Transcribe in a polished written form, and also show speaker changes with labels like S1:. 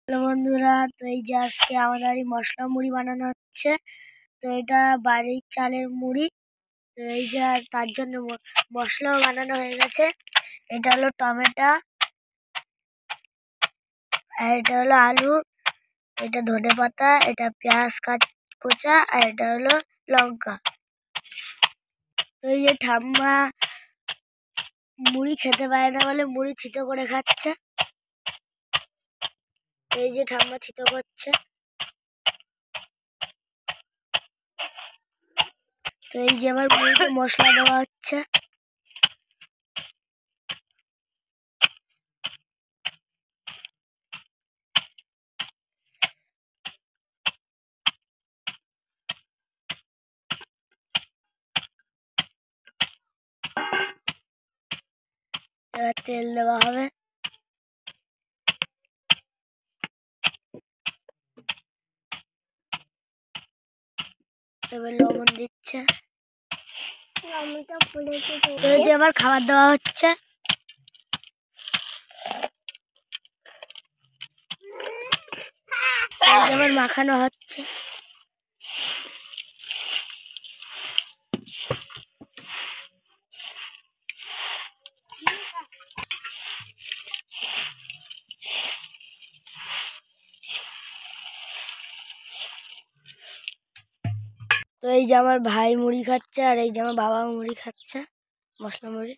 S1: Hello বন্ধুরা, তো এই যে আজকে আমাদের বাড়ি মশলা মুড়ি বানানো হচ্ছে। তো এটা বাড়ির চালের মুড়ি। তো এই যে তার জন্য মশলাও বানানো হয়ে গেছে। এটা হলো টমেটো, আর এটা হলো আলু, এটা ধনেপাতা, এটা পেঁয়াজ কোচা, আর এটা হলো লঙ্কা। তো এই যে ঠাম্মা মুড়ি খেতে পারে না বলে মুড়ি থিতো করে খাচ্ছে। এই যে ঠাম্মা থিতো করছে। তো এই যে আবার মুড়িতে মশলা দেওয়া হচ্ছে। এবার তেল দেওয়া হবে। এবার লবণ দিচ্ছে। আবার খাবার দেওয়া হচ্ছে। আবার মাখানো হচ্ছে। তো এই যে আমার ভাই মুড়ি খাচ্ছে, আর এই যে আমার বাবা মুড়ি খাচ্ছে, মশলা মুড়ি।